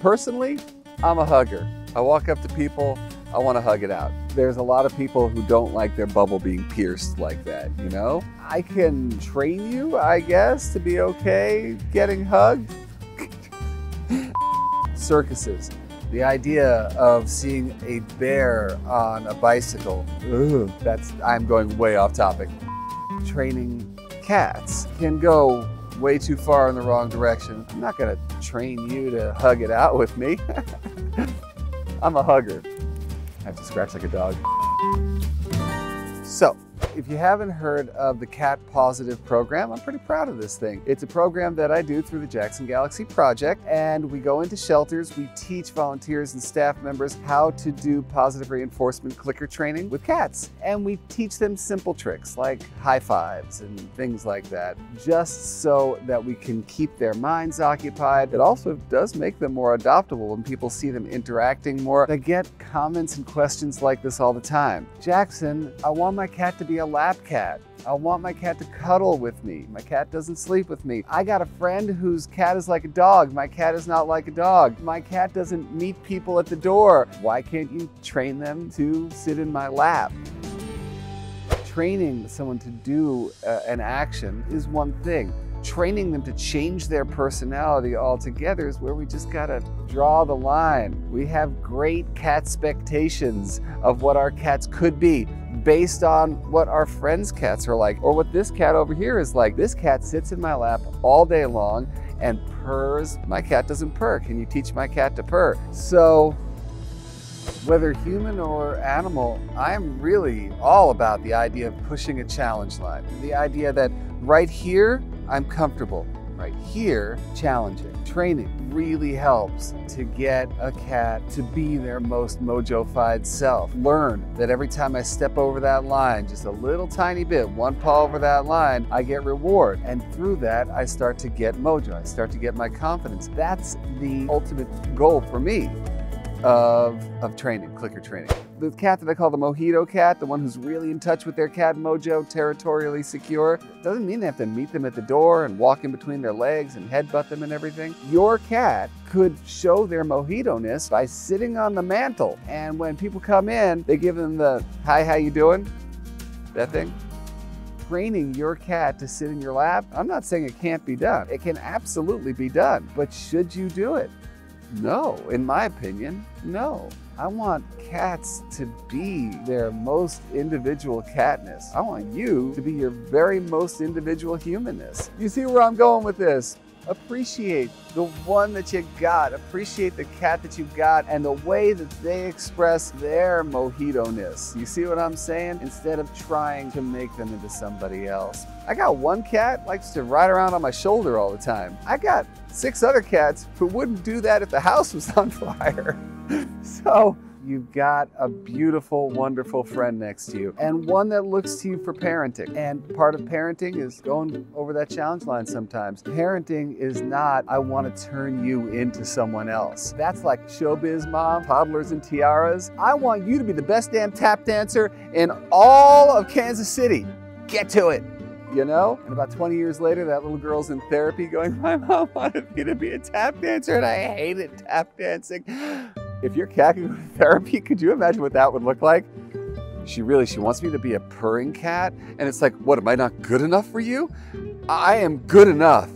Personally, I'm a hugger. I walk up to people, I want to hug it out. There's a lot of people who don't like their bubble being pierced like that, you know? I can train you, I guess, to be okay getting hugged. Circuses. The idea of seeing a bear on a bicycle, I'm going way off topic. Training cats can go way too far in the wrong direction. I'm not gonna train you to hug it out with me. I'm a hugger. I have to scratch like a dog. So, if you haven't heard of the Cat Positive program, I'm pretty proud of this thing. It's a program that I do through the Jackson Galaxy Project, and we go into shelters, we teach volunteers and staff members how to do positive reinforcement clicker training with cats. And we teach them simple tricks like high fives and things like that, just so that we can keep their minds occupied. It also does make them more adoptable when people see them interacting more. They get comments and questions like this all the time. Jackson, I want my cat to be a lap cat. I want my cat to cuddle with me. My cat doesn't sleep with me. I got a friend whose cat is like a dog. My cat is not like a dog. My cat doesn't meet people at the door. Why can't you train them to sit in my lap? Training someone to do an action is one thing. Training them to change their personality altogether is where we just gotta draw the line. We have great catspectations of what our cats could be based on what our friends' cats are like, or what this cat over here is like. This cat sits in my lap all day long and purrs. My cat doesn't purr. Can you teach my cat to purr? So, whether human or animal, I'm really all about the idea of pushing a challenge line. The idea that right here, I'm comfortable. Right here, challenging. Training really helps to get a cat to be their most mojo-fied self. Learn that every time I step over that line, just a little tiny bit, one paw over that line, I get reward. And through that, I start to get mojo. I start to get my confidence. That's the ultimate goal for me of training, clicker training. The cat that I call the mojito cat, the one who's really in touch with their cat mojo, territorially secure, doesn't mean they have to meet them at the door and walk in between their legs and headbutt them and everything. Your cat could show their mojito-ness by sitting on the mantle. And when people come in, they give them the, hi, how you doing? That thing. Training your cat to sit in your lap, I'm not saying it can't be done. It can absolutely be done. But should you do it? No, in my opinion, no. I want cats to be their most individual catness. I want you to be your very most individual humanness. You see where I'm going with this? Appreciate the one that you got. Appreciate the cat that you got and the way that they express their mojito-ness. You see what I'm saying? Instead of trying to make them into somebody else. I got one cat likes to ride around on my shoulder all the time. I got 6 other cats who wouldn't do that if the house was on fire. So you've got a beautiful, wonderful friend next to you, and one that looks to you for parenting. And part of parenting is going over that challenge line sometimes. Parenting is not, I want to turn you into someone else. That's like showbiz mom, toddlers and tiaras. I want you to be the best damn tap dancer in all of Kansas City. Get to it. You know? And about 20 years later, that little girl's in therapy going, my mom wanted me to be a tap dancer and I hated tap dancing. If your cat could go to therapy, could you imagine what that would look like? She wants me to be a purring cat? And it's like, what, am I not good enough for you? I am good enough.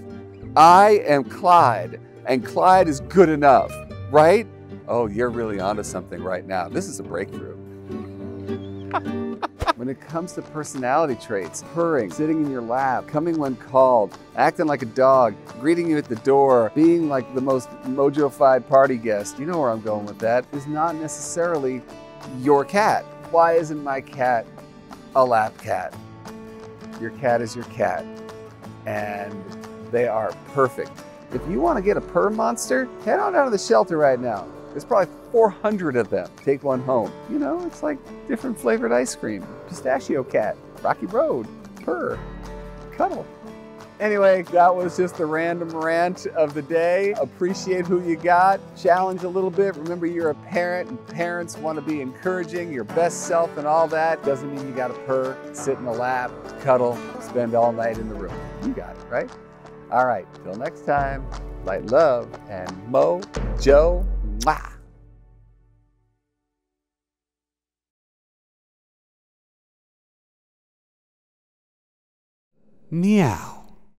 I am Clyde, and Clyde is good enough, right? Oh, you're really onto something right now. This is a breakthrough. When it comes to personality traits, purring, sitting in your lap, coming when called, acting like a dog, greeting you at the door, being like the most mojo-fied party guest, you know where I'm going with that, is not necessarily your cat. Why isn't my cat a lap cat? Your cat is your cat, and they are perfect. If you want to get a purr monster, head on down to the shelter right now. There's probably 400 of them. Take one home. You know, it's like different flavored ice cream. Pistachio cat, Rocky Road, purr, cuddle. Anyway, that was just the random rant of the day. Appreciate who you got. Challenge a little bit. Remember, you're a parent, and parents want to be encouraging your best self and all that. Doesn't mean you got to purr, sit in the lap, cuddle, spend all night in the room. You got it, right? All right, till next time. Light love and mojo. Mwah. Meow.